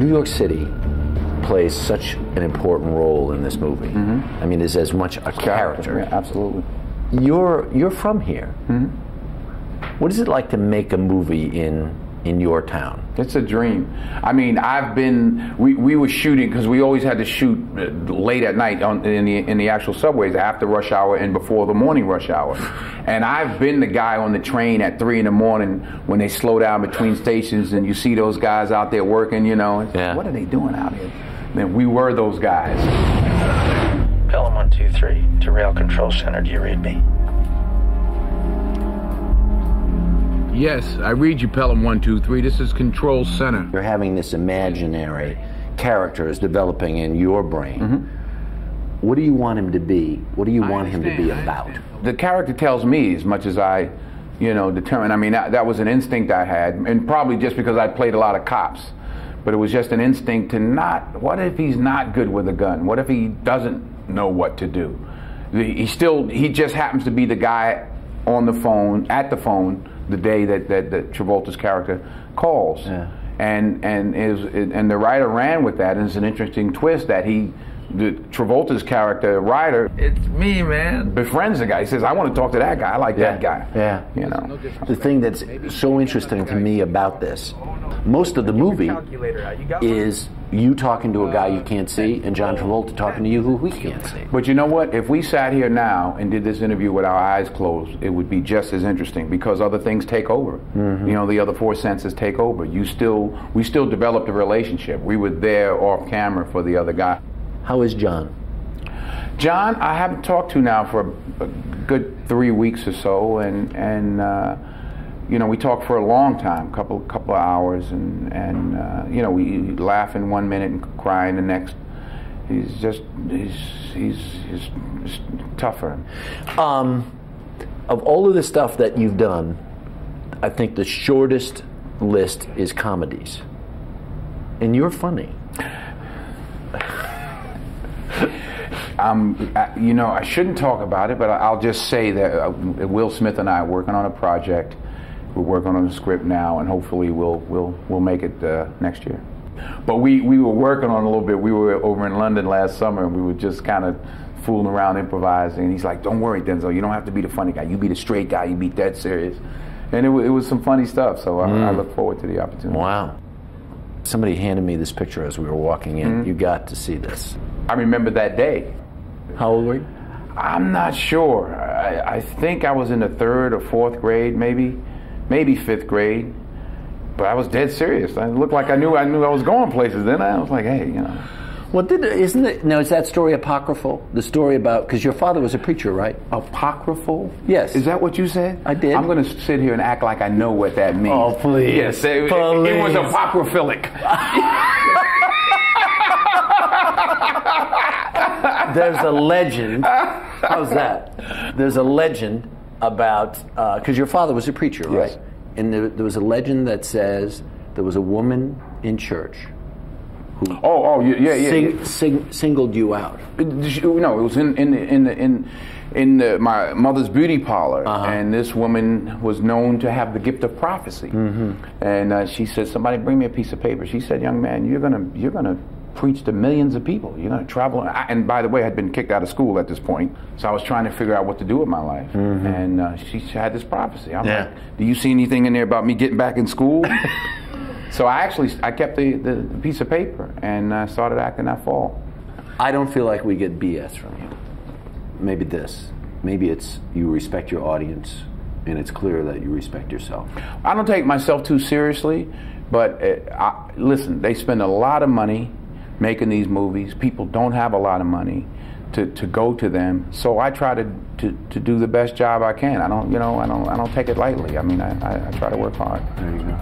New York City plays such an important role in this movie. I mean, it's as much a character. Yeah, absolutely. You're from here. What is it like to make a movie in your town? It's a dream. I mean, we were shooting, because we always had to shoot late at night in the actual subways after rush hour and before the morning rush hour. And I've been the guy on the train at 3 in the morning when they slow down between stations and you see those guys out there working, you know. Yeah. What are they doing out here? Man, we were those guys. Pelham 123 to Rail Control Center. Do you read me? Yes, I read you, Pelham 123. This is Control Center. You're having this imaginary characters developing in your brain. What do you want him to be? What do you want him to be about? The character tells me as much as I, determine. I mean, that was an instinct I had, and probably just because I played a lot of cops. But it was just an instinct to what if he's not good with a gun? What if he doesn't know what to do? He just happens to be the guy on the phone, the day that Travolta's character calls. Yeah. And the writer ran with that, and it's an interesting twist that Travolta's character, Ryder, it's me, man, befriends the guy. He says, I want to talk to that guy. I like that guy. Yeah. The thing that's so interesting to me about this, most of the movie is you talking to a guy you can't see and John Travolta talking to you who we can't see. But you know what? If we sat here now and did this interview with our eyes closed, it would be just as interesting, because other things take over. The other four senses take over. We still developed a relationship. We were there off camera for the other guy. How is John? John, I haven't talked to now for a good 3 weeks or so, and we talked for a long time, couple of hours, and we laugh in 1 minute and cry in the next. He's tougher. Of all of the stuff that you've done, I think the shortest list is comedies, and you're funny. I shouldn't talk about it, but I'll just say that Will Smith and I are working on a project. We're working on a script now, and hopefully we'll make it next year. But we were working on it a little bit. We were over in London last summer, and we were just kind of fooling around, improvising. And he's like, "Don't worry, Denzel. You don't have to be the funny guy. You be the straight guy. You be dead serious." And it was some funny stuff. So I look forward to the opportunity. Wow. Somebody handed me this picture as we were walking in. You got to see this. I remember that day. How old were you? I'm not sure. I think I was in the 3rd or 4th grade, maybe 5th grade. But I was dead serious. I looked like I knew I was going places. Then I was like, hey, Well, isn't it? Now, is that story apocryphal? The story about, because your father was a preacher, right? Apocryphal? Yes. Is that what you said? I did. I'm going to sit here and act like I know what that means. Oh, please. Yes, it was apocryphalic. There's a legend. How's that? There's a legend about, because your father was a preacher, right? Yes. And there was a legend that says there was a woman in church who singled you out. No, it was in my mother's beauty parlor, and this woman was known to have the gift of prophecy. And she said, "Somebody bring me a piece of paper." She said, "Young man, you're gonna preach to millions of people. You're gonna travel." And by the way, I had been kicked out of school at this point, so I was trying to figure out what to do with my life. And she had this prophecy. I'm like, "Do you see anything in there about me getting back in school?" So I kept the piece of paper and I started acting that fall. I don't feel like we get BS from you. Maybe this. Maybe it's you respect your audience, and it's clear that you respect yourself. I don't take myself too seriously, but listen, they spend a lot of money making these movies. People don't have a lot of money to go to them, so I try to do the best job I can. I don't take it lightly. I mean, I try to work hard. There you go.